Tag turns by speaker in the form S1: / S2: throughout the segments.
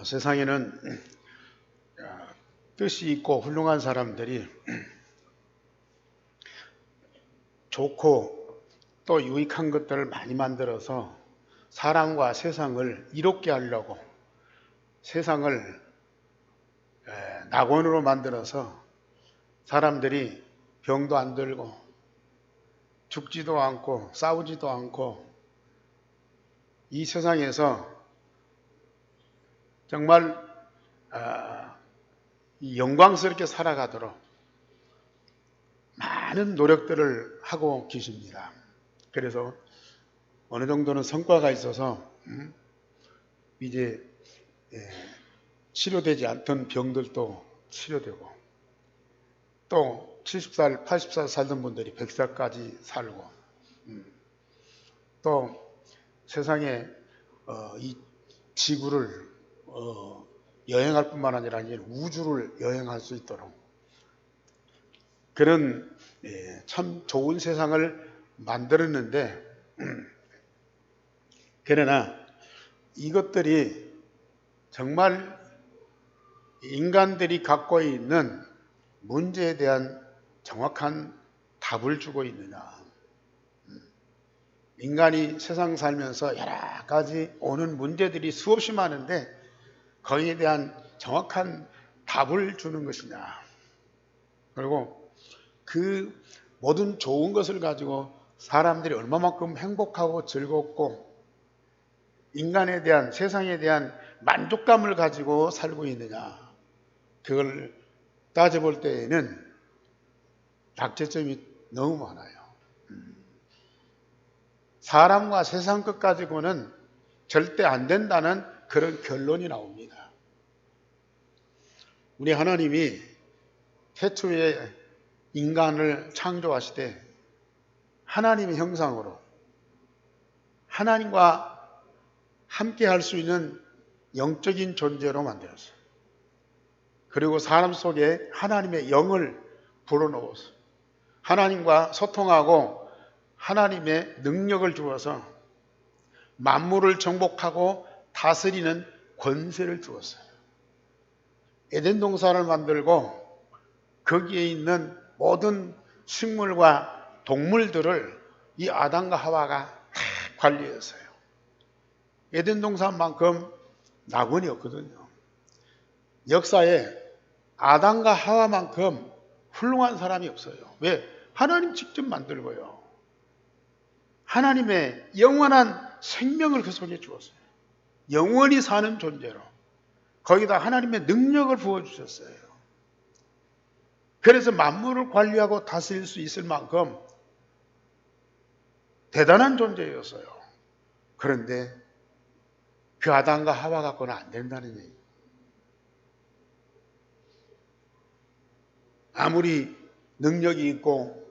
S1: 세상에는 뜻이 있고 훌륭한 사람들이 좋고 또 유익한 것들을 많이 만들어서 사람과 세상을 이롭게 하려고 세상을 낙원으로 만들어서 사람들이 병도 안 들고 죽지도 않고 싸우지도 않고 이 세상에서 정말 영광스럽게 살아가도록 많은 노력들을 하고 계십니다. 그래서 어느 정도는 성과가 있어서 이제 치료되지 않던 병들도 치료되고 또 70살, 80살 살던 분들이 100살까지 살고 또 세상에 이 지구를 여행할 뿐만 아니라 우주를 여행할 수 있도록 그런 참 좋은 세상을 만들었는데 그러나 이것들이 정말 인간들이 갖고 있는 문제에 대한 정확한 답을 주고 있느냐. 인간이 세상 살면서 여러 가지 오는 문제들이 수없이 많은데 거기에 대한 정확한 답을 주는 것이냐. 그리고 그 모든 좋은 것을 가지고 사람들이 얼마만큼 행복하고 즐겁고 인간에 대한 세상에 대한 만족감을 가지고 살고 있느냐. 그걸 따져볼 때에는 약점이 너무 많아요. 사람과 세상 것 가지고는 절대 안 된다는 그런 결론이 나옵니다. 우리 하나님이 태초에 인간을 창조하시되 하나님의 형상으로 하나님과 함께 할 수 있는 영적인 존재로 만들었어요. 그리고 사람 속에 하나님의 영을 불어넣어서 하나님과 소통하고 하나님의 능력을 주어서 만물을 정복하고 다스리는 권세를 주었어요. 에덴 동산을 만들고 거기에 있는 모든 식물과 동물들을 이 아담과 하와가 다 관리했어요. 에덴 동산만큼 낙원이 없거든요. 역사에 아담과 하와만큼 훌륭한 사람이 없어요. 왜? 하나님 직접 만들고요. 하나님의 영원한 생명을 그 속에 주었어요. 영원히 사는 존재로. 거기다 하나님의 능력을 부어주셨어요. 그래서 만물을 관리하고 다스릴 수 있을 만큼 대단한 존재였어요. 그런데 그 아담과 하와 갖고는 안 된다는 얘기예요. 아무리 능력이 있고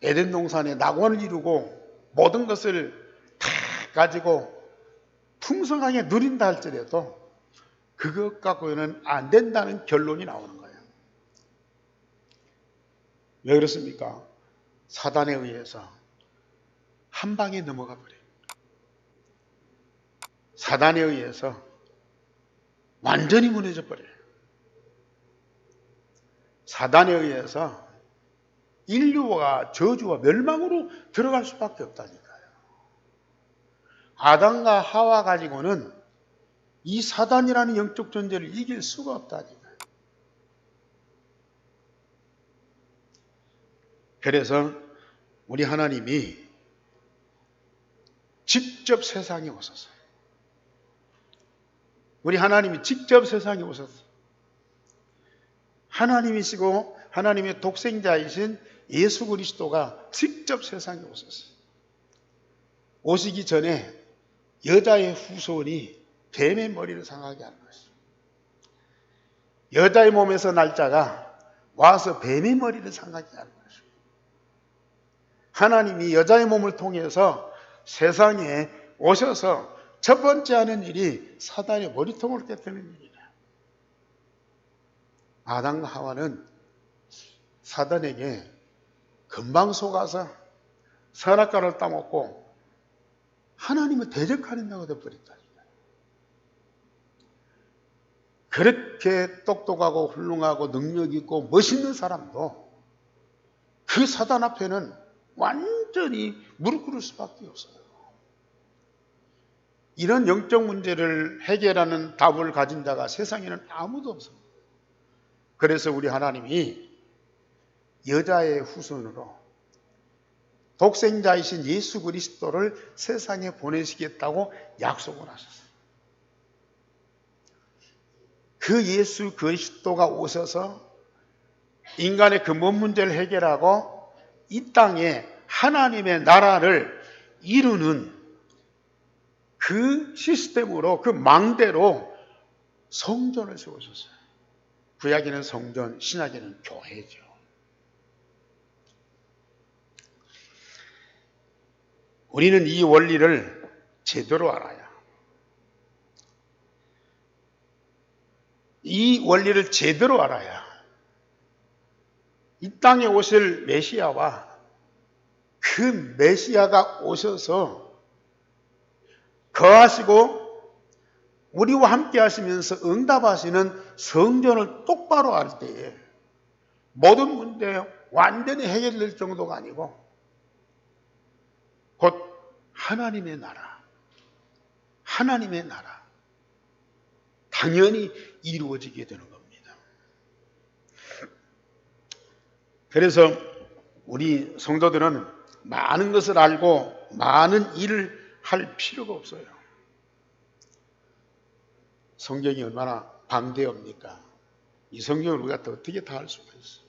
S1: 에덴 동산에 낙원을 이루고 모든 것을 다 가지고 풍성하게 누린다 할지라도 그것 갖고는 안 된다는 결론이 나오는 거예요. 왜 그렇습니까? 사단에 의해서 한 방에 넘어가 버려요. 사단에 의해서 완전히 무너져 버려요. 사단에 의해서 인류가 저주와 멸망으로 들어갈 수밖에 없다니까요. 아담과 하와 가지고는 이 사단이라는 영적 존재를 이길 수가 없다니까요. 그래서 우리 하나님이 직접 세상에 오셨어요. 우리 하나님이 직접 세상에 오셨어요. 하나님이시고 하나님의 독생자이신 예수 그리스도가 직접 세상에 오셨어요. 오시기 전에 여자의 후손이 뱀의 머리를 상하게 하는 것이죠. 여자의 몸에서 날 자가 와서 뱀의 머리를 상하게 하는 것이죠. 하나님이 여자의 몸을 통해서 세상에 오셔서 첫 번째 하는 일이 사단의 머리통을 깨뜨리는 일이다. 아담과 하와는 사단에게 금방 속아서 선악과를 따먹고 하나님을 대적하는 자가 되어버렸다니까요. 그렇게 똑똑하고 훌륭하고 능력 있고 멋있는 사람도 그 사단 앞에는 완전히 무릎 꿇을 수밖에 없어요. 이런 영적 문제를 해결하는 답을 가진 자가 세상에는 아무도 없어요. 그래서 우리 하나님이 여자의 후손으로 독생자이신 예수 그리스도를 세상에 보내시겠다고 약속을 하셨어요. 그 예수 그리스도가 오셔서 인간의 근본 문제를 해결하고 이 땅에 하나님의 나라를 이루는 그 시스템으로, 그 망대로 성전을 세우셨어요. 구약에는 성전, 신약에는 교회죠. 우리는 이 원리를 제대로 알아야, 이 원리를 제대로 알아야 이 땅에 오실 메시아와 그 메시아가 오셔서 거하시고 우리와 함께 하시면서 응답하시는 성전을 똑바로 알 때에 모든 문제 완전히 해결될 정도가 아니고 곧 하나님의 나라, 하나님의 나라 당연히 이루어지게 되는 겁니다. 그래서 우리 성도들은 많은 것을 알고 많은 일을 할 필요가 없어요. 성경이 얼마나 방대합니까? 이 성경을 우리가 또 어떻게 다 할 수가 있어요.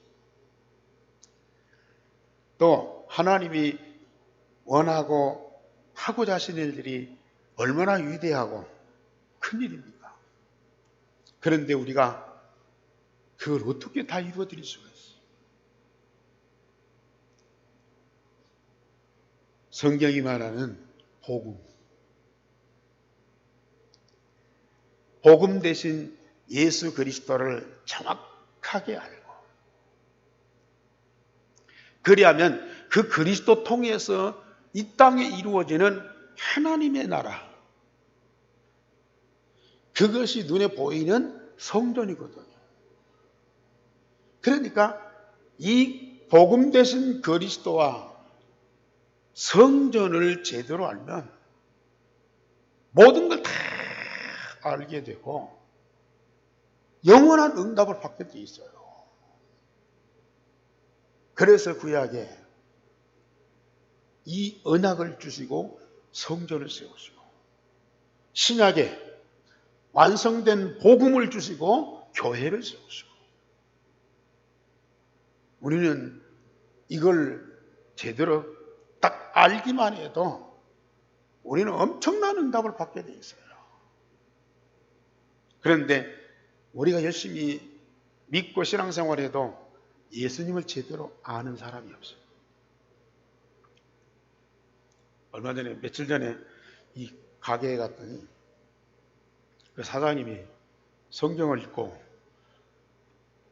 S1: 또 하나님이 원하고 하고자 하시는 일들이 얼마나 위대하고 큰 일입니까? 그런데 우리가 그걸 어떻게 다 이루어 드릴 수가 있어요? 성경이 말하는 복음. 복음 대신 예수 그리스도를 정확하게 알고 그리하면 그 그리스도 통해서 이 땅에 이루어지는 하나님의 나라, 그것이 눈에 보이는 성전이거든요. 그러니까 이 복음 대신 그리스도와 성전을 제대로 알면 모든 걸 다 알게 되고 영원한 응답을 받게 돼 있어요. 그래서 구약에 이 언약을 주시고 성전을 세우시고 신약에 완성된 복음을 주시고 교회를 세우시고 우리는 이걸 제대로 딱 알기만 해도 우리는 엄청난 응답을 받게 돼 있어요. 그런데 우리가 열심히 믿고 신앙생활해도 예수님을 제대로 아는 사람이 없어요. 얼마 전에, 며칠 전에 이 가게에 갔더니 그 사장님이 성경을 읽고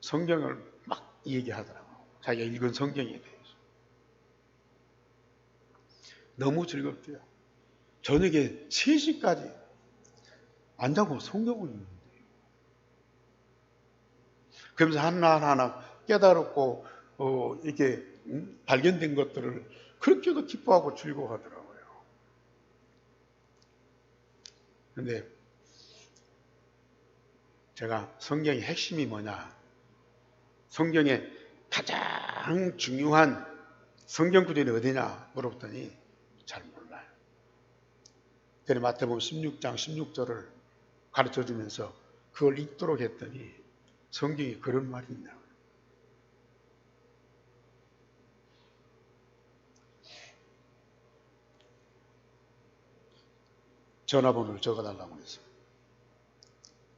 S1: 성경을 막 얘기하더라고요. 자기가 읽은 성경에 대해서. 너무 즐겁대요. 저녁에 3시까지 안 자고 성경을 읽는데요. 그러면서 하나하나 깨달았고 이렇게 발견된 것들을 그렇게도 기뻐하고 즐거워하더라고요. 그런데 제가 성경의 핵심이 뭐냐, 성경의 가장 중요한 성경 구절이 어디냐 물어봤더니 잘 몰라요. 그래서 마태복음 16장 16절을 가르쳐주면서 그걸 읽도록 했더니 성경에 그런 말이 있나. 전화번호를 적어달라고 해서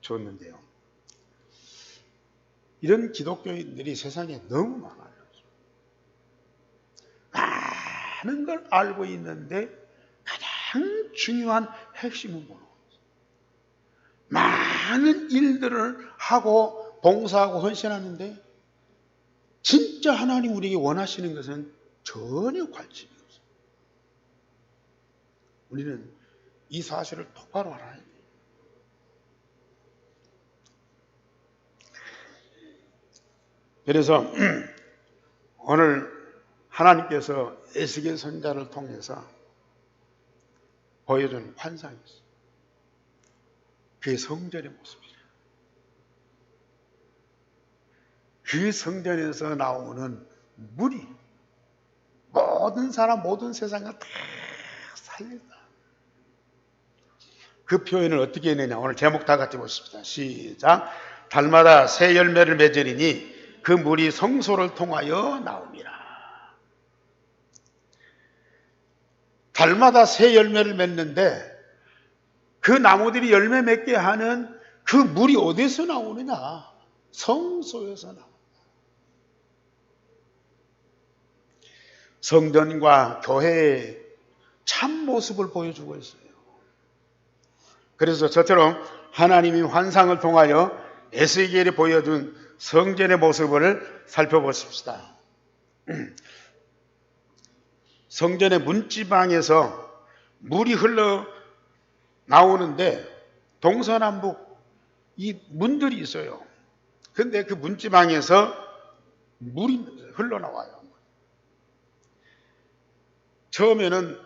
S1: 줬는데요. 이런 기독교인들이 세상에 너무 많아요. 많은 걸 알고 있는데 가장 중요한 핵심은 모르고 있어요. 많은 일들을 하고 봉사하고 헌신하는데 진짜 하나님 우리에게 원하시는 것은 전혀 관심이 없어요. 우리는 이 사실을 똑바로 알아야 돼요. 그래서 오늘 하나님께서 에스겔 선지자를 통해서 보여준 환상이 있어요. 그게 성전의 모습이에요. 그 성전에서 나오는 물이 모든 사람, 모든 세상을 다 살린다. 그 표현을 어떻게 했느냐. 오늘 제목 다 같이 보십시다. 시작. 달마다 새 열매를 맺으리니 그 물이 성소를 통하여 나옵니다. 달마다 새 열매를 맺는데 그 나무들이 열매 맺게 하는 그 물이 어디서 나오느냐? 성소에서 나옵니다. 성전과 교회의 참모습을 보여주고 있어요. 그래서 저처럼 하나님이 환상을 통하여 에스겔이 보여준 성전의 모습을 살펴보십시다. 성전의 문지방에서 물이 흘러 나오는데 동서남북 이 문들이 있어요. 근데 그 문지방에서 물이 흘러나와요. 처음에는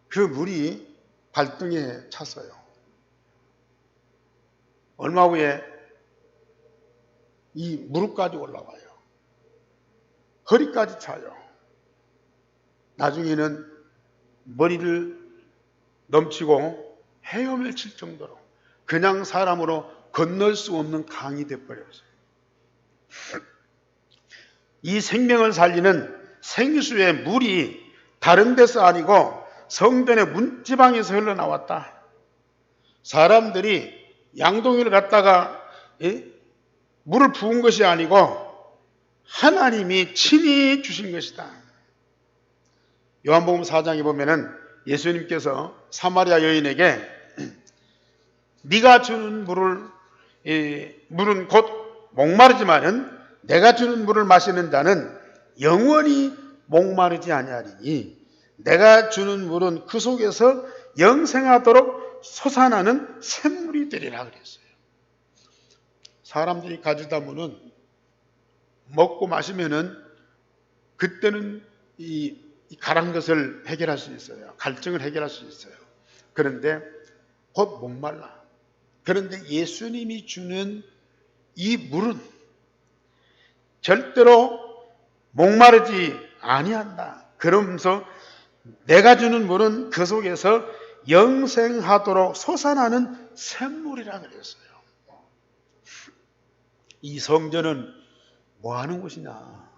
S1: 그 물이 발등에 찼어요. 얼마 후에 이 무릎까지 올라와요. 허리까지 차요. 나중에는 머리를 넘치고 헤엄을 칠 정도로 그냥 사람으로 건널 수 없는 강이 되어버렸어요. 이 생명을 살리는 생수의 물이 다른 데서 아니고 성전의 문지방에서 흘러나왔다. 사람들이 양동이를 갖다가 물을 부은 것이 아니고 하나님이 친히 주신 것이다. 요한복음 4장에 보면은 예수님께서 사마리아 여인에게 네가 주는 물은 곧 목마르지만은 내가 주는 물을 마시는 자는 영원히 목마르지 아니하리니 내가 주는 물은 그 속에서 영생하도록 솟아나는 샘물이 되리라 그랬어요. 사람들이 가져다 물은 먹고 마시면은 그때는 이 가란 것을 해결할 수 있어요. 갈증을 해결할 수 있어요. 그런데 곧 목말라. 그런데 예수님이 주는 이 물은 절대로 목마르지 아니한다. 그러면서 내가 주는 물은 그 속에서 영생하도록 솟아나는 샘물이라 그랬어요. 이 성전은 뭐 하는 곳이냐?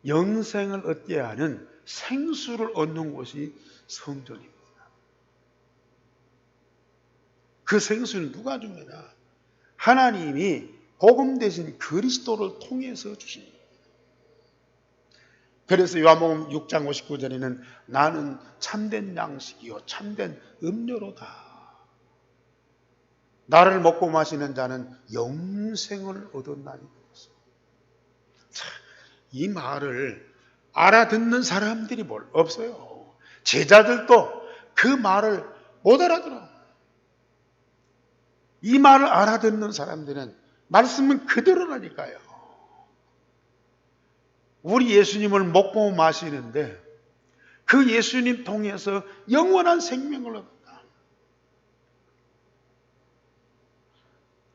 S1: 영생을 얻게 하는 생수를 얻는 곳이 성전입니다. 그 생수는 누가 줍니까? 하나님이 복음 대신 그리스도를 통해서 주십니다. 그래서 요한복음 6장 59절에는 나는 참된 양식이요 참된 음료로다. 나를 먹고 마시는 자는 영생을 얻었나니. 이 말을 알아듣는 사람들이 없어요. 제자들도 그 말을 못 알아들어. 이 말을 알아듣는 사람들은 말씀은 그대로라니까요. 우리 예수님을 먹고 마시는데 그 예수님 통해서 영원한 생명을 얻었다.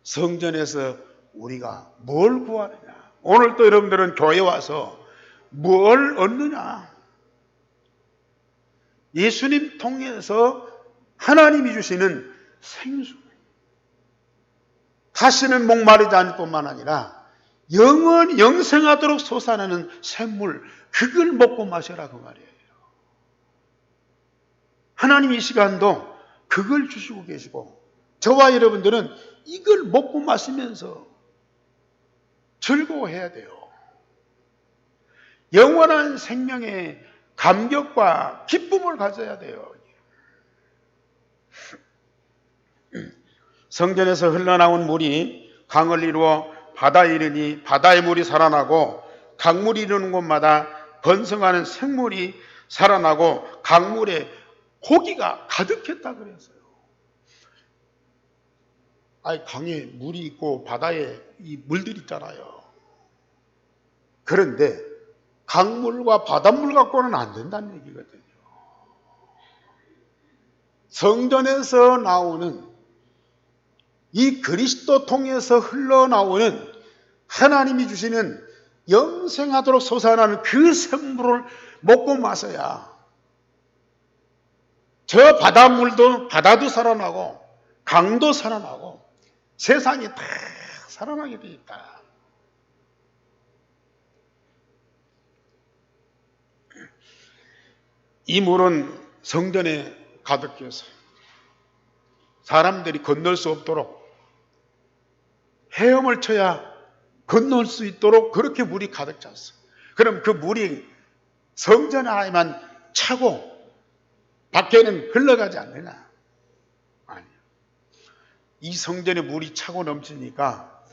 S1: 성전에서 우리가 뭘 구하느냐? 오늘 또 여러분들은 교회 와서 뭘 얻느냐? 예수님 통해서 하나님이 주시는 생수. 다시는 목마르지 않을 뿐만 아니라 영원히 영생하도록 솟아나는 샘물, 그걸 먹고 마셔라 그 말이에요. 하나님 이 시간도 그걸 주시고 계시고 저와 여러분들은 이걸 먹고 마시면서 즐거워해야 돼요. 영원한 생명의 감격과 기쁨을 가져야 돼요. 성전에서 흘러나온 물이 강을 이루어 바다에 이르니 바다의 물이 살아나고 강물이 이르는 곳마다 번성하는 생물이 살아나고 강물에 고기가 가득했다 그랬어요. 아니, 강에 물이 있고 바다에 이 물들이 있잖아요. 그런데 강물과 바닷물 갖고는 안 된다는 얘기거든요. 성전에서 나오는 이 그리스도 통해서 흘러나오는 하나님이 주시는 영생하도록 솟아나는 그 샘물을 먹고 마셔야 저 바다도 살아나고 강도 살아나고 세상이 다 살아나게 돼 있다. 이 물은 성전에 가득해서 사람들이 건널 수 없도록 헤엄을 쳐야 건널 수 있도록 그렇게 물이 가득 찼어. 그럼 그 물이 성전 안에만 차고 밖에는 흘러가지 않느냐? 아니요. 이 성전에 물이 차고 넘치니까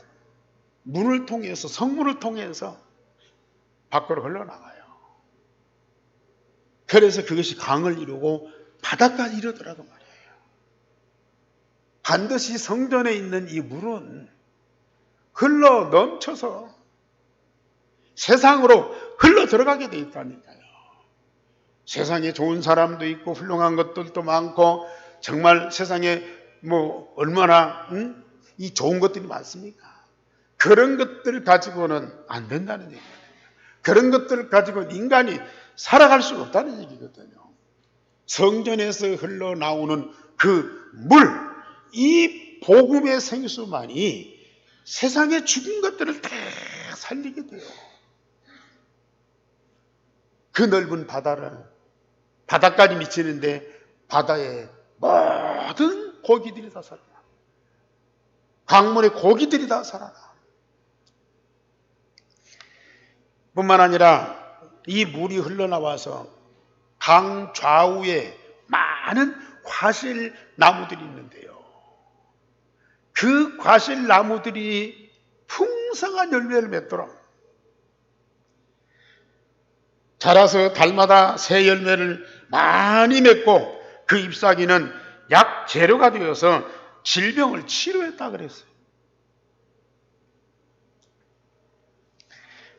S1: 문을 통해서, 성문을 통해서 밖으로 흘러나가요. 그래서 그것이 강을 이루고 바다까지 이르더라고 말이에요. 반드시 성전에 있는 이 물은 흘러 넘쳐서 세상으로 흘러 들어가게 돼 있다니까요. 세상에 좋은 사람도 있고 훌륭한 것들도 많고 정말 세상에 뭐 얼마나 이 좋은 것들이 많습니까? 그런 것들 가지고는 안 된다는 얘기예요. 그런 것들을 가지고 인간이 살아갈 수 없다는 얘기거든요. 성전에서 흘러나오는 그 물, 이 복음의 생수만이 세상에 죽은 것들을 다 살리게 돼요. 그 넓은 바다까지 미치는데 바다에 모든 고기들이 다 살아나. 강물의 고기들이 다 살아나. 뿐만 아니라 이 물이 흘러나와서 강 좌우에 많은 과실나무들이 있는데요. 그 과실나무들이 풍성한 열매를 맺도록 자라서 달마다 새 열매를 많이 맺고 그 잎사귀는 약 재료가 되어서 질병을 치료했다 그랬어요.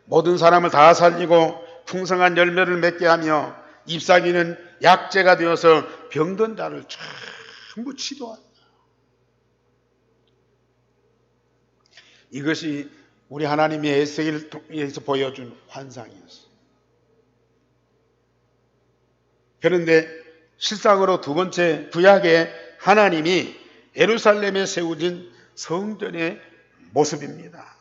S1: 모든 사람을 다 살리고 풍성한 열매를 맺게 하며 잎사귀는 약재가 되어서 병든 자를 전부 치료한다. 이것이 우리 하나님의 에스겔을 통해서 보여준 환상이었어요. 그런데 실상으로 두 번째 구약에 하나님이 예루살렘에 세우진 성전의 모습입니다.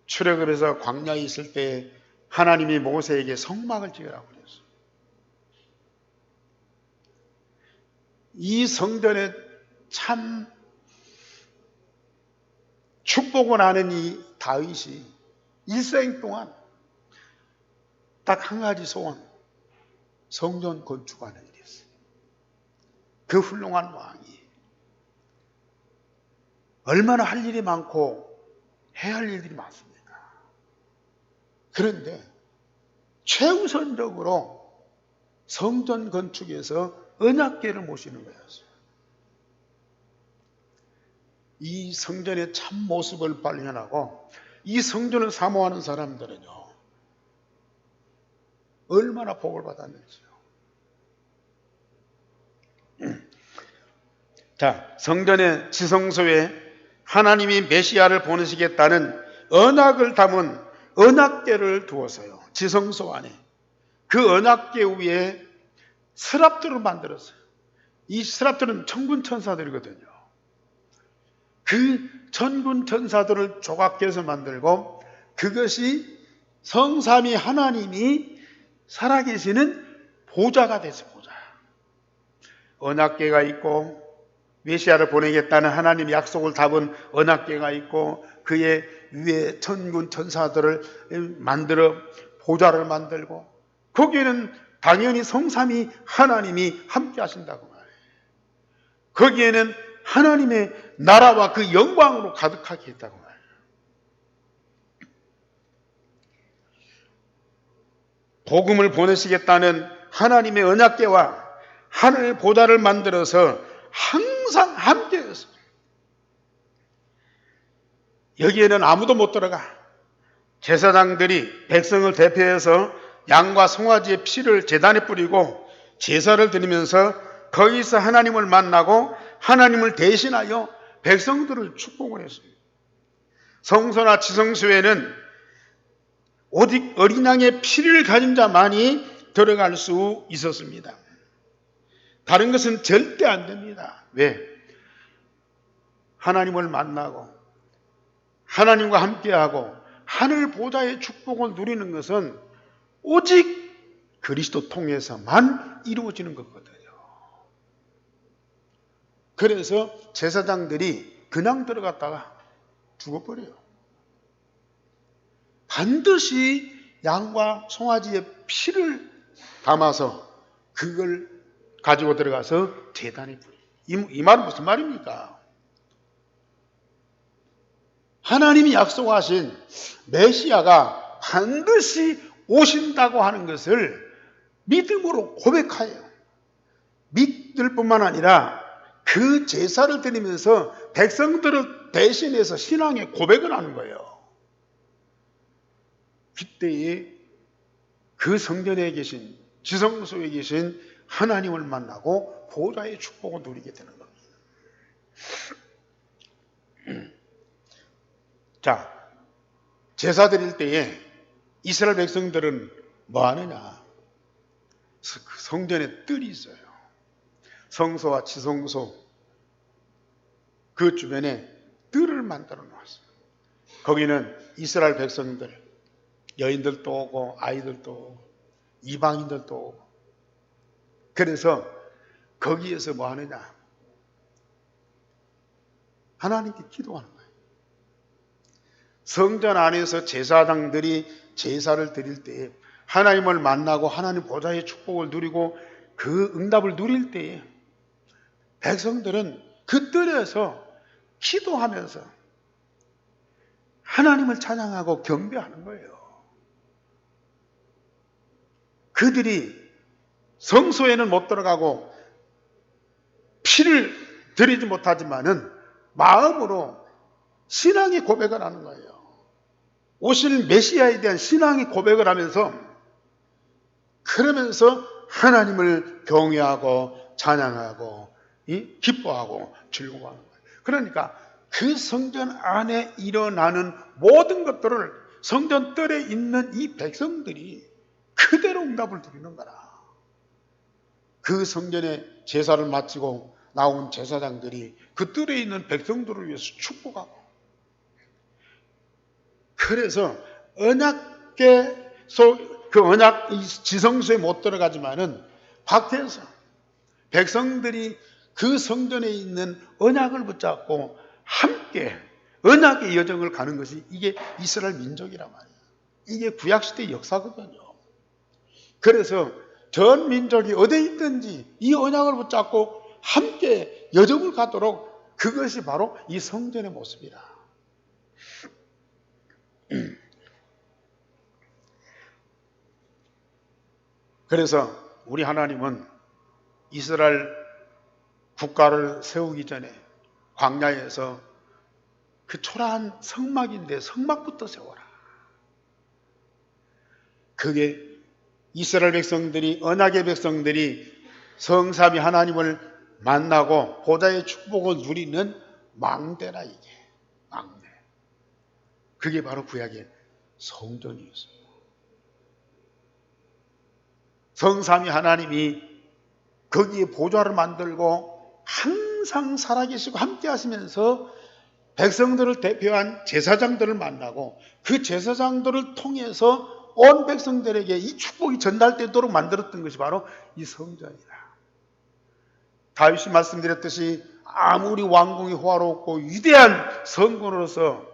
S1: 출애굽을 해서 광야에 있을 때 하나님이 모세에게 성막을 지으라고 그랬어요. 이 성전에 참 축복을 하는 이 다윗이 일생 동안 딱 한 가지 소원, 성전 건축하는 일이었어요. 그 훌륭한 왕이 얼마나 할 일이 많고 해야 할 일들이 많습니까? 그런데 최우선적으로 성전 건축에서 언약궤를 모시는 거였어요. 이 성전의 참 모습을 발견하고 이 성전을 사모하는 사람들은요, 얼마나 복을 받았는지요. 자, 성전의 지성소에 하나님이 메시아를 보내시겠다는 언약을 담은 언약궤를 두어서요, 지성소 안에 그 언약궤 위에 스랍들을 만들었어요. 이 스랍들은 천군 천사들이거든요. 그 천군 천사들을 조각해서 만들고 그것이 성삼위 하나님이 살아계시는 보좌가 됐어요. 보좌. 언약궤가 있고 메시아를 보내겠다는 하나님의 약속을 담은 언약궤가 있고 그의 위에 천군 천사들을 만들어 보좌를 만들고 거기에는 당연히 성삼위 하나님이 함께 하신다고 말해요. 거기에는 하나님의 나라와 그 영광으로 가득하게 했다고 말해요. 복음을 보내시겠다는 하나님의 언약궤와 하늘의 보좌를 만들어서 항상 함께 했어요. 여기에는 아무도 못 들어가. 제사장들이 백성을 대표해서 양과 송아지의 피를 제단에 뿌리고 제사를 드리면서 거기서 하나님을 만나고 하나님을 대신하여 백성들을 축복을 했습니다. 성소나 지성소에는 오직 어린 양의 피를 가진 자만이 들어갈 수 있었습니다. 다른 것은 절대 안 됩니다. 왜? 하나님을 만나고 하나님과 함께하고 하늘 보좌의 축복을 누리는 것은 오직 그리스도 통해서만 이루어지는 것거든요. 그래서 제사장들이 그냥 들어갔다가 죽어버려요. 반드시 양과 송아지의 피를 담아서 그걸 가지고 들어가서 제단에 뿌려요. 이 말은 무슨 말입니까? 하나님이 약속하신 메시아가 반드시 오신다고 하는 것을 믿음으로 고백하여 믿을 뿐만 아니라 그 제사를 드리면서 백성들을 대신해서 신앙의 고백을 하는 거예요. 그때에 그 성전에 계신 지성소에 계신 하나님을 만나고 보좌의 축복을 누리게 되는 겁니다. 자, 제사 드릴 때에 이스라엘 백성들은 뭐 하느냐? 성전에 뜰이 있어요. 성소와 지성소 그 주변에 뜰을 만들어 놓았어요. 거기는 이스라엘 백성들, 여인들도 오고 아이들도 오고 이방인들도 오고. 그래서 거기에서 뭐 하느냐? 하나님께 기도하는 거예요. 성전 안에서 제사장들이 제사를 드릴 때에 하나님을 만나고 하나님 보좌의 축복을 누리고 그 응답을 누릴 때에 백성들은 그 뜰에서 기도하면서 하나님을 찬양하고 경배하는 거예요. 그들이 성소에는 못 들어가고 피를 드리지 못하지만은 마음으로 신앙의 고백을 하는 거예요. 오실 메시아에 대한 신앙의 고백을 하면서 그러면서 하나님을 경외하고 찬양하고 기뻐하고 즐거워하는 거예요. 그러니까 그 성전 안에 일어나는 모든 것들을 성전 뜰에 있는 이 백성들이 그대로 응답을 드리는 거라. 그 성전에 제사를 마치고 나온 제사장들이 그 뜰에 있는 백성들을 위해서 축복하고, 그래서 그 언약 지성소에 못 들어가지만은 밖에서 백성들이 그 성전에 있는 언약을 붙잡고 함께 언약의 여정을 가는 것이 이게 이스라엘 민족이란 말이에요. 이게 구약시대의 역사거든요. 그래서 전 민족이 어디에 있든지 이 언약을 붙잡고 함께 여정을 가도록, 그것이 바로 이 성전의 모습이라. 그래서 우리 하나님은 이스라엘 국가를 세우기 전에 광야에서 그 초라한 성막인데 성막부터 세워라. 그게 이스라엘 백성들이, 언약의 백성들이 성삼위 하나님을 만나고 보좌의 축복을 누리는 망대라. 이게 망대. 그게 바로 구약의 성전이었어요. 성삼위 하나님이 거기에 보좌를 만들고 항상 살아계시고 함께 하시면서 백성들을 대표한 제사장들을 만나고 그 제사장들을 통해서 온 백성들에게 이 축복이 전달되도록 만들었던 것이 바로 이 성전이다. 다윗이 말씀드렸듯이 아무리 왕궁이 호화롭고 위대한 성군으로서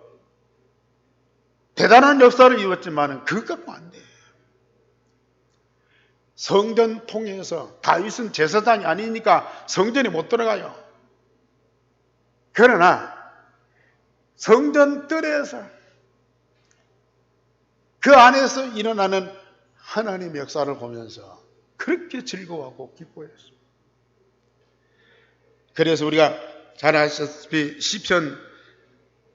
S1: 대단한 역사를 이뤘지만 그것 갖고 안 돼. 성전 통해서, 다윗은 제사장이 아니니까 성전에 못 들어가요. 그러나 성전 뜰에서 그 안에서 일어나는 하나님의 역사를 보면서 그렇게 즐거워하고 기뻐했습니다. 그래서 우리가 잘 아시다시피 시편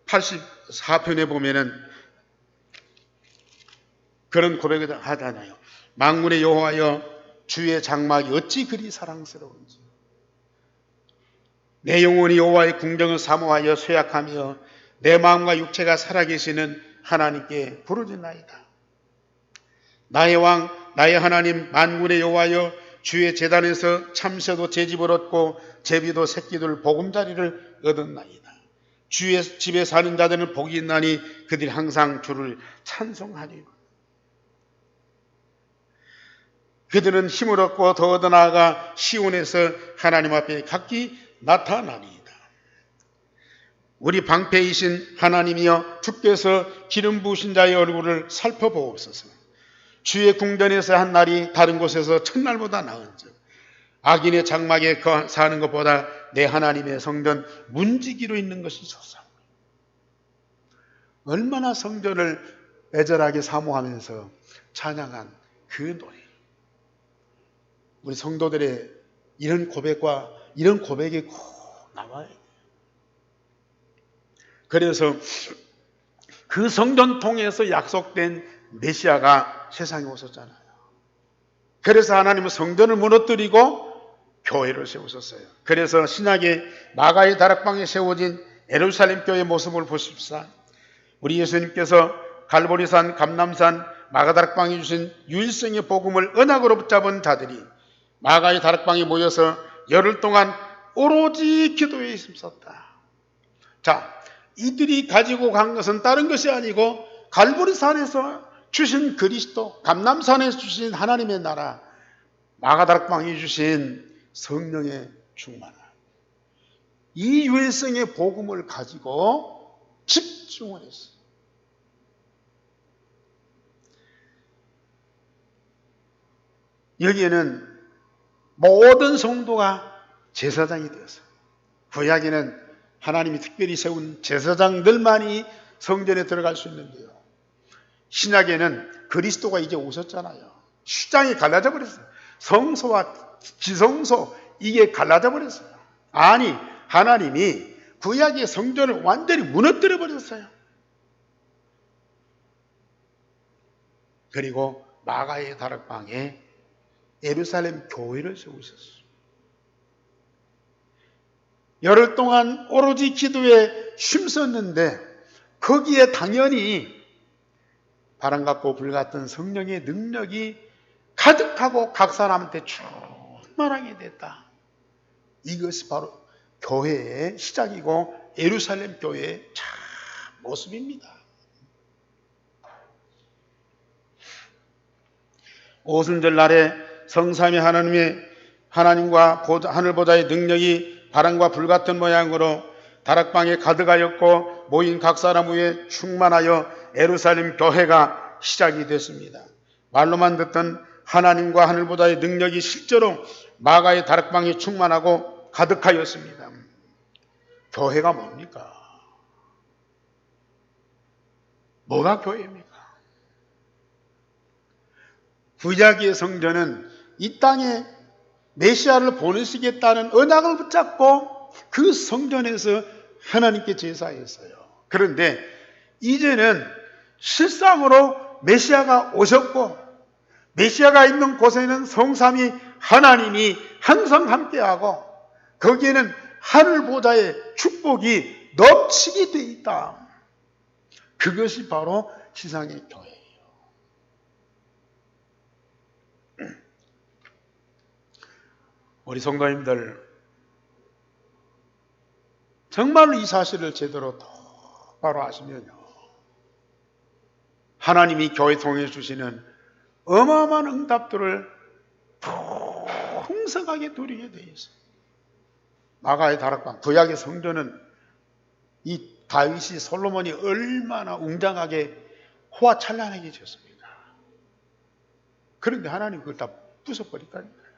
S1: 84편에 보면은 그런 고백을 하잖아요. 만군의 여호와여, 주의 장막이 어찌 그리 사랑스러운지. 내 영혼이 여호와의 궁정을 사모하여 쇠약하며 내 마음과 육체가 살아계시는 하나님께 부르짖나이다. 나의 왕, 나의 하나님, 만군의 여호와여, 주의 제단에서 참새도 제집을 얻고 제비도 새끼들 보금자리를 얻었나이다. 주의 집에 사는 자들은 복이 있나니 그들이 항상 주를 찬송하리라. 그들은 힘을 얻고 더 얻어나아가 시온에서 하나님 앞에 각기 나타나리이다. 우리 방패이신 하나님이여, 주께서 기름 부으신 자의 얼굴을 살펴보옵소서. 주의 궁전에서 한 날이 다른 곳에서 첫날보다 나은즉 악인의 장막에 사는 것보다 내 하나님의 성전 문지기로 있는 것이 좋사오니. 얼마나 성전을 애절하게 사모하면서 찬양한 그 노래. 우리 성도들의 이런 고백과 이런 고백이 꼭 나와야 돼요. 그래서 그 성전 통해서 약속된 메시아가 세상에 오셨잖아요. 그래서 하나님은 성전을 무너뜨리고 교회를 세우셨어요. 그래서 신약의 마가의 다락방에 세워진 예루살렘 교회의 모습을 보십시오. 우리 예수님께서 갈보리산, 감람산, 마가다락방에 주신 유일성의 복음을 언약으로 붙잡은 자들이 마가의 다락방에 모여서 열흘 동안 오로지 기도에 힘썼다. 자, 이들이 가지고 간 것은 다른 것이 아니고 갈보리산에서 주신 그리스도, 감람산에서 주신 하나님의 나라, 마가다락방에 주신 성령의 충만함, 이 유일성의 복음을 가지고 집중을 했어요. 여기에는 모든 성도가 제사장이 되었어요. 구약에는 하나님이 특별히 세운 제사장들만이 성전에 들어갈 수 있는데요, 신약에는 그리스도가 이제 오셨잖아요. 시장이 갈라져 버렸어요. 성소와 지성소, 이게 갈라져 버렸어요. 아니, 하나님이 구약의 성전을 완전히 무너뜨려 버렸어요. 그리고 마가의 다락방에 예루살렘 교회를 세우셨어요. 열흘 동안 오로지 기도에 힘썼는데 거기에 당연히 바람 같고 불 같은 성령의 능력이 가득하고 각 사람한테 충만하게 됐다. 이것이 바로 교회의 시작이고 예루살렘 교회의 참 모습입니다. 오순절 날에 성삼위 하나님과 하늘 보좌의 능력이 바람과 불 같은 모양으로 다락방에 가득하였고 모인 각 사람 위에 충만하여 예루살렘 교회가 시작이 됐습니다. 말로만 듣던 하나님과 하늘 보좌의 능력이 실제로 마가의 다락방에 충만하고 가득하였습니다. 교회가 뭡니까? 뭐가 교회입니까? 구약의 성전은 이 땅에 메시아를 보내시겠다는 언약을 붙잡고 그 성전에서 하나님께 제사했어요. 그런데 이제는 실상으로 메시아가 오셨고 메시아가 있는 곳에는 성삼위 하나님이 항상 함께하고 거기에는 하늘 보좌의 축복이 넘치게 돼 있다. 그것이 바로 지상의 교회예요. 우리 성도님들, 정말로 이 사실을 제대로 똑바로 아시면요, 하나님이 교회 통해 주시는 어마어마한 응답들을 풍성하게 누리게 되어 있어요. 마가의 다락방, 구약의 성전은 이 다윗이, 솔로몬이 얼마나 웅장하게 호화찬란하게 지었습니다. 그런데 하나님 그걸 다 부숴버렸다니까요.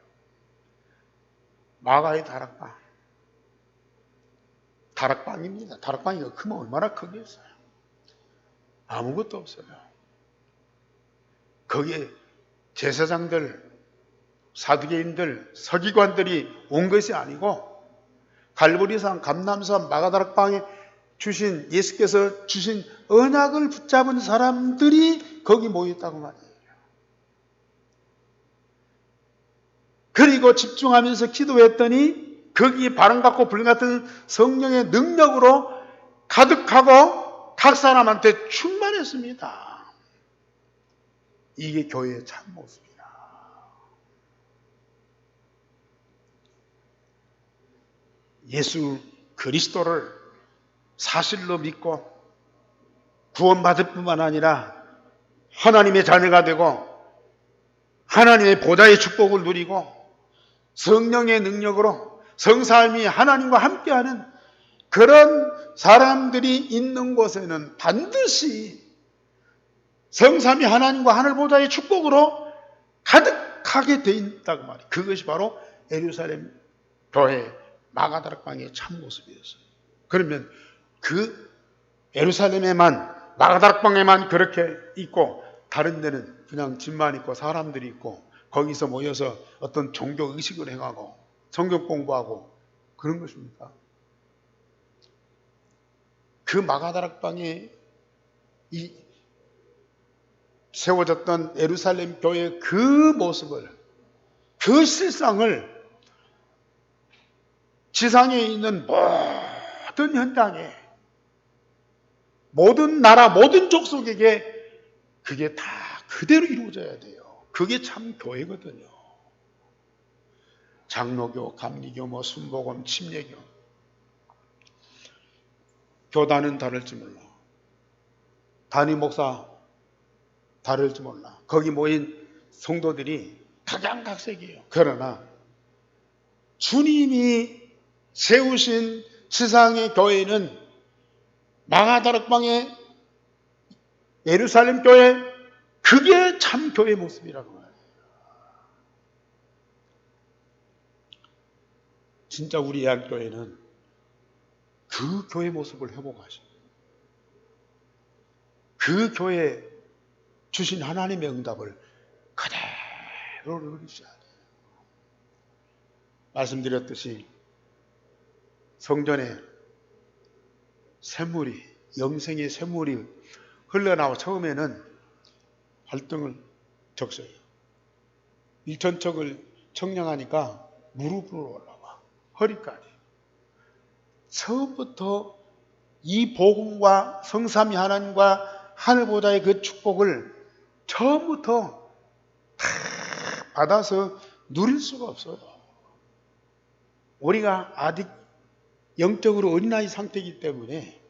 S1: 마가의 다락방입니다. 다락방이 크면 얼마나 크겠어요. 아무것도 없어요. 거기에 제사장들, 사두개인들, 서기관들이 온 것이 아니고 갈보리산, 감람산, 마가다락방에 예수께서 주신 언약을 붙잡은 사람들이 거기 모였다고 말이에요. 그리고 집중하면서 기도했더니 거기에 바람 같고 불 같은 성령의 능력으로 가득하고 각 사람한테 충만했습니다. 이게 교회의 참 모습이다. 예수 그리스도를 사실로 믿고 구원받을 뿐만 아니라 하나님의 자녀가 되고 하나님의 보좌의 축복을 누리고 성령의 능력으로 성삼위 하나님과 함께하는 그런 사람들이 있는 곳에는 반드시 성삼위 하나님과 하늘 보좌의 축복으로 가득하게 돼 있다고 말이에요. 그것이 바로 예루살렘 교회 마가다락방의 참모습이었어요. 그러면 그 예루살렘에만 마가다락방에만 그렇게 있고 다른 데는 그냥 집만 있고 사람들이 있고 거기서 모여서 어떤 종교 의식을 행하고 성경 공부하고 그런 것입니까? 그 마가다락방에 이 세워졌던 예루살렘 교회의 그 모습을, 그 실상을 지상에 있는 모든 현장에, 모든 나라, 모든 족속에게 그게 다 그대로 이루어져야 돼요. 그게 참 교회거든요. 장로교, 감리교, 순복음, 침례교. 교단은 다를지 몰라. 단임 목사 다를지 몰라. 거기 모인 성도들이 각양각색이에요. 그러나 주님이 세우신 지상의 교회는 마가다락방의 예루살렘 교회, 그게 참 교회 모습이라고 말해요. 진짜 우리 예안교회는 그 교회 모습을 회복하셔요. 그 교회 주신 하나님의 응답을 그대로 누리셔야 돼요. 말씀드렸듯이 성전에 샘물이, 영생의 샘물이 흘러나와 처음에는 발등을 적셔요. 일천척을 청량하니까 무릎으로 올라와. 허리까지. 처음부터 이 복음과 성삼위 하나님과 하늘보다의 그 축복을 처음부터 다 받아서 누릴 수가 없어요. 우리가 아직 영적으로 어린아이 상태이기 때문에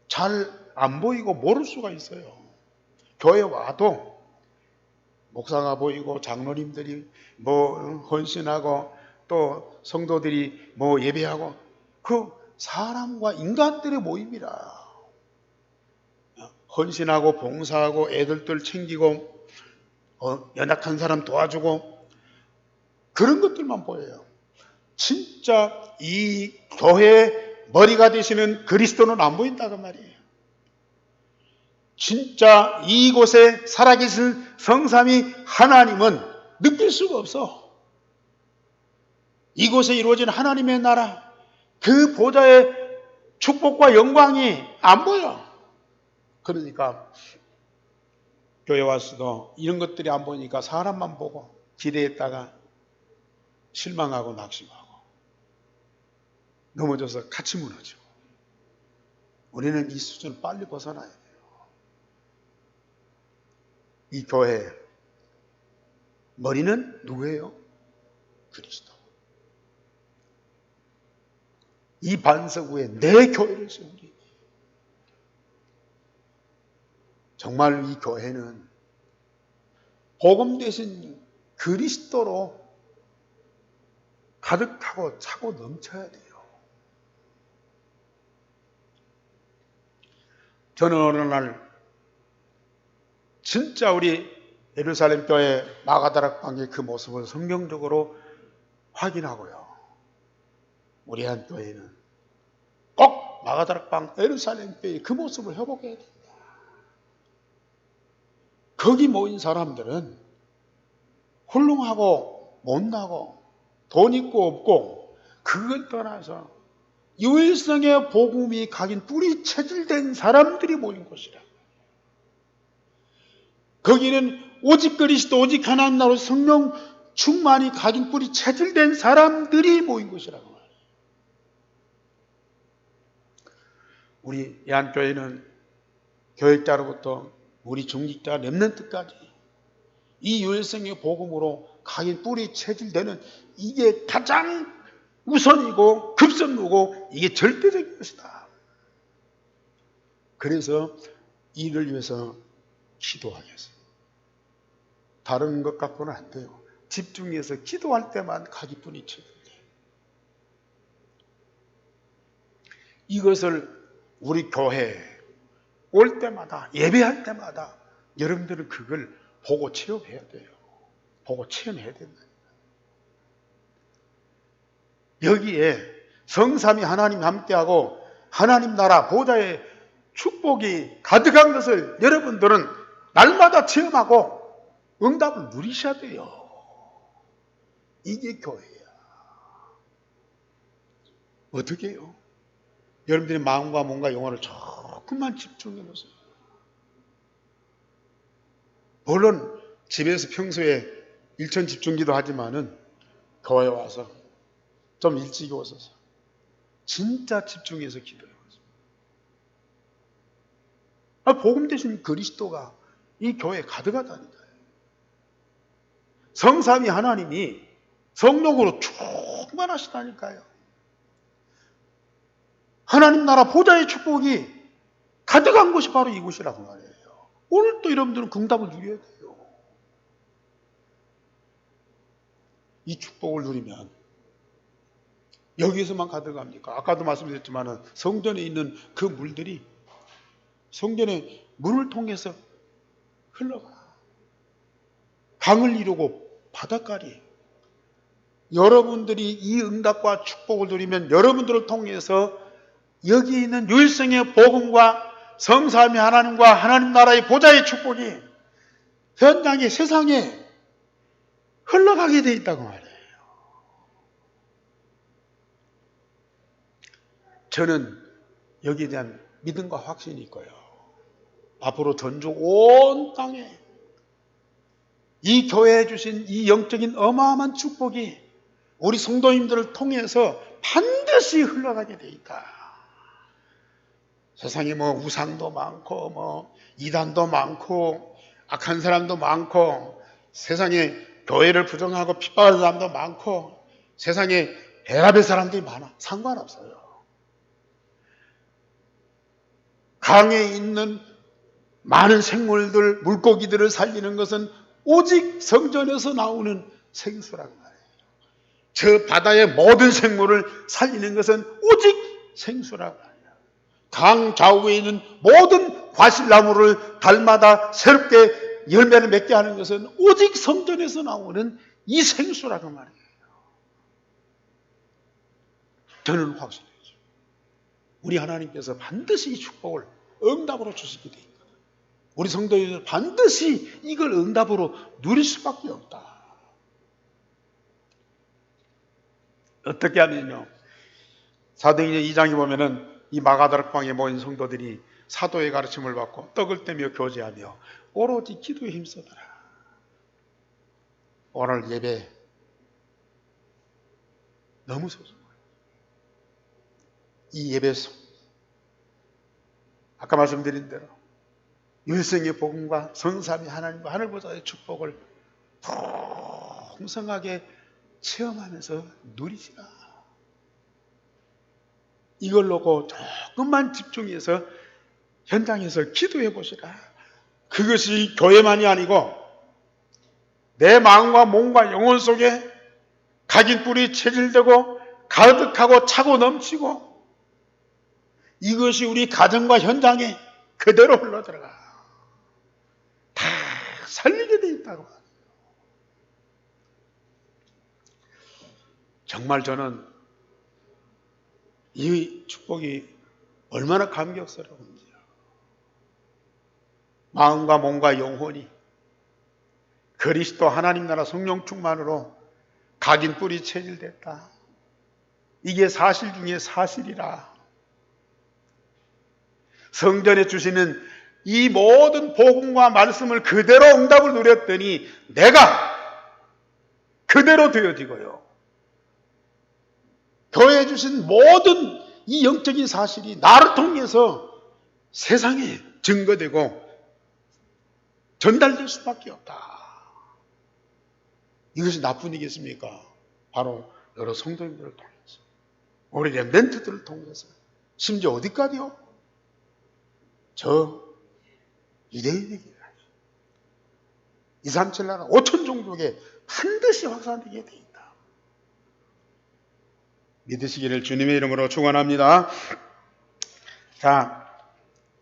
S1: 잘 안 보이고 모를 수가 있어요. 교회 와도 목사가 보이고 장로님들이 헌신하고 또 성도들이 예배하고 그 사람과 인간들의 모임이라. 헌신하고 봉사하고 애들들 챙기고 연약한 사람 도와주고 그런 것들만 보여요. 진짜 이 교회의 머리가 되시는 그리스도는 안 보인다고 말이에요. 진짜 이곳에 살아계신 성삼위 하나님은 느낄 수가 없어. 이곳에 이루어진 하나님의 나라, 그 보좌의 축복과 영광이 안 보여. 그러니까 교회 와서도 이런 것들이 안 보이니까 사람만 보고 기대했다가 실망하고 낙심하고 넘어져서 같이 무너지고. 우리는 이 수준을 빨리 벗어나야 돼요. 이 교회 머리는 누구예요? 그리스도. 이 반석 위에 내 교회를 세우리. 정말 이 교회는 복음 대신 그리스도로 가득하고 차고 넘쳐야 돼요. 저는 어느 날 진짜 우리 예루살렘 교회 마가다락방의 그 모습을 성경적으로 확인하고요. 우리 한 교회는 꼭 마가다락방 예루살렘 교회의 그 모습을 회복해야 됩니다. 거기 모인 사람들은 훌륭하고 못나고 돈 있고 없고 그걸 떠나서 유일성의 복음이 각인 뿌리 체질된 사람들이 모인 곳이라. 거기는 오직 그리스도, 오직 하나님 나라 성령 충만이 각인 뿌리 체질된 사람들이 모인 곳이라고 말해요. 우리 예한교회는 교육자로부터 우리 중직자 렘넌트까지 이 유일성의 복음으로 각인 뿌리 체질되는 이게 가장 우선이고 급선무고 이게 절대적인 것이다. 그래서 이를 위해서 기도하겠어요. 다른 것 갖고는 안 돼요. 집중해서 기도할 때만 각인 뿌리 체질돼요. 이것을 우리 교회에 올 때마다 예배할 때마다 여러분들은 그걸 보고 체험해야 돼요. 보고 체험해야 된다. 여기에 성삼위 하나님 함께하고 하나님 나라 보좌의 축복이 가득한 것을 여러분들은 날마다 체험하고 응답을 누리셔야 돼요. 이게 교회야. 어떻게 해요? 여러분들이 마음과 몸과 영혼을 조금만 집중해 보세요. 물론 집에서 평소에 일천 집중기도 하지만은 교회에 와서 좀 일찍 오셔서 진짜 집중해서 기도해 보세요. 복음 대신 그리스도가 이 교회에 가득하다니까요. 성삼위 하나님이 성령으로 충만하시다니까요. 하나님 나라 보좌의 축복이 가득한 곳이 바로 이곳이라고 말이에요. 오늘 또 여러분들은 응답을 누려야 돼요. 이 축복을 누리면 여기에서만 가득합니까? 아까도 말씀드렸지만 성전에 있는 그 물들이 성전의 문을 통해서 흘러가. 강을 이루고 바닷가리. 여러분들이 이 응답과 축복을 누리면 여러분들을 통해서 여기 있는 유일성의 복음과 성삼위 하나님과 하나님 나라의 보좌의 축복이 현장에 세상에 흘러가게 돼 있다고 말해요. 저는 여기에 대한 믿음과 확신이 있고요. 앞으로 전주 온 땅에 이 교회에 주신 이 영적인 어마어마한 축복이 우리 성도님들을 통해서 반드시 흘러가게 돼 있다. 세상에 우상도 많고 이단도 많고 악한 사람도 많고 세상에 교회를 부정하고 핍박하는 사람도 많고 세상에 배합의 사람들이 많아. 상관없어요. 강에 있는 많은 생물들, 물고기들을 살리는 것은 오직 성전에서 나오는 생수란 말이에요. 저 바다의 모든 생물을 살리는 것은 오직 생수란 말이에요. 강 좌우에 있는 모든 과실나무를 달마다 새롭게 열매를 맺게 하는 것은 오직 성전에서 나오는 이 생수라는 말이에요. 저는 확신해요. 우리 하나님께서 반드시 이 축복을 응답으로 주시게 돼 있거든요. 우리 성도님들 반드시 이걸 응답으로 누릴 수밖에 없다. 어떻게 하면요. 사도행전 2장에 보면은 이 마가다락방에 모인 성도들이 사도의 가르침을 받고 떡을 떼며 교제하며 오로지 기도에 힘쓰더라. 오늘 예배 너무 소중해요. 이 예배 속 아까 말씀드린 대로 유일성의 복음과 성삼위 하나님과 하늘보좌의 축복을 풍성하게 체험하면서 누리시라. 이걸 놓고 조금만 집중해서 현장에서 기도해 보시라. 그것이 교회만이 아니고 내 마음과 몸과 영혼 속에 각인 뿌리 체질되고 가득하고 차고 넘치고 이것이 우리 가정과 현장에 그대로 흘러들어가. 다 살리게 돼 있다고. 정말 저는 이 축복이 얼마나 감격스러운지요. 마음과 몸과 영혼이 그리스도 하나님 나라 성령 충만으로 각인 뿌리 체질됐다. 이게 사실 중에 사실이라. 성전에 주시는 이 모든 복음과 말씀을 그대로 응답을 누렸더니 내가 그대로 되어지고요. 교회에 주신 모든 이 영적인 사실이 나를 통해서 세상에 증거되고 전달될 수밖에 없다. 이것이 나쁜 일이겠습니까? 바로 여러 성도님들을 통해서, 우리 렘넌트들을 통해서, 심지어 어디까지요? 저 유대인에게 237 나라 5천 종족에 반드시 확산되게 되어 있다. 믿으시기를 주님의 이름으로 축원합니다. 자,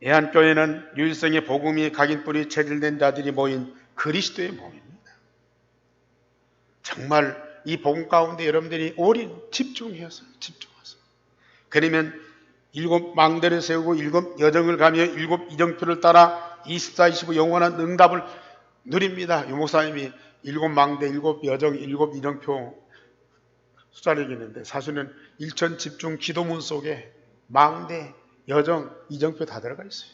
S1: 예한교회는 유일성의 복음이 각인뿌리 체질된 자들이 모인 그리스도의 몸입니다. 정말 이 복음 가운데 여러분들이 오래 집중해서. 그러면 7 망대를 세우고 7 여정을 가며 7 이정표를 따라 24, 25 영원한 응답을 누립니다. 유 목사님이 7 망대, 7 여정, 7 이정표 숫자를 얘기했는데 사실은 일천 집중 기도문 속에 망대, 여정, 이정표 다 들어가 있어요.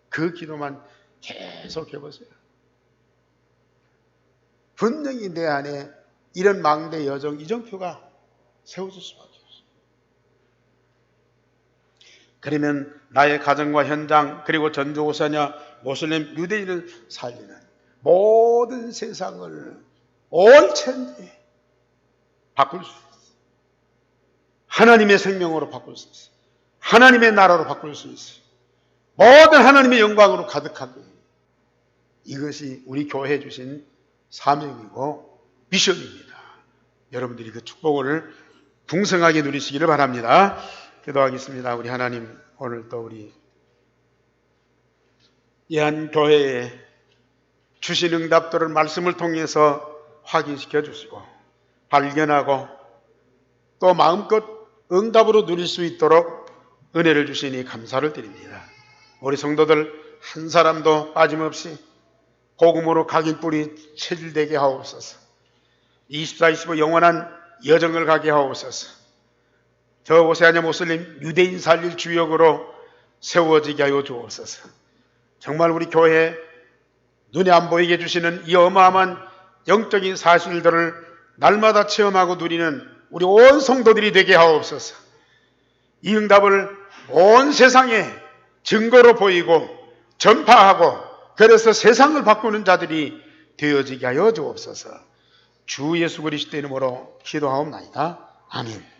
S1: 그 기도만 계속 해보세요. 분명히 내 안에 이런 망대, 여정, 이정표가 세워질 수밖에 없어요. 그러면 나의 가정과 현장, 그리고 전도사냐, 모슬림, 유대인을 살리는 모든 세상을 온천지 바꿀 수 있어요. 하나님의 생명으로 바꿀 수 있어요. 하나님의 나라로 바꿀 수 있어요. 모든 하나님의 영광으로 가득하게. 이것이 우리 교회에 주신 사명이고 미션입니다. 여러분들이 그 축복을 풍성하게 누리시기를 바랍니다. 기도하겠습니다. 우리 하나님, 오늘도 우리 예한교회에 주신 응답들을 말씀을 통해서 확인시켜 주시고 발견하고 또 마음껏 응답으로 누릴 수 있도록 은혜를 주시니 감사를 드립니다. 우리 성도들 한 사람도 빠짐없이 복음으로 각인뿌리 체질되게 하옵소서. 24, 25 영원한 여정을 가게 하옵소서. 저 오세아냐 모슬림 유대인 살릴 주역으로 세워지게 하여 주옵소서. 정말 우리 교회 눈에 안 보이게 해주시는 이 어마어마한 영적인 사실들을 날마다 체험하고 누리는 우리 온 성도들이 되게 하옵소서. 이 응답을 온 세상에 증거로 보이고 전파하고 그래서 세상을 바꾸는 자들이 되어지게 하여 주옵소서. 주 예수 그리스도 이름으로 기도하옵나이다. 아멘.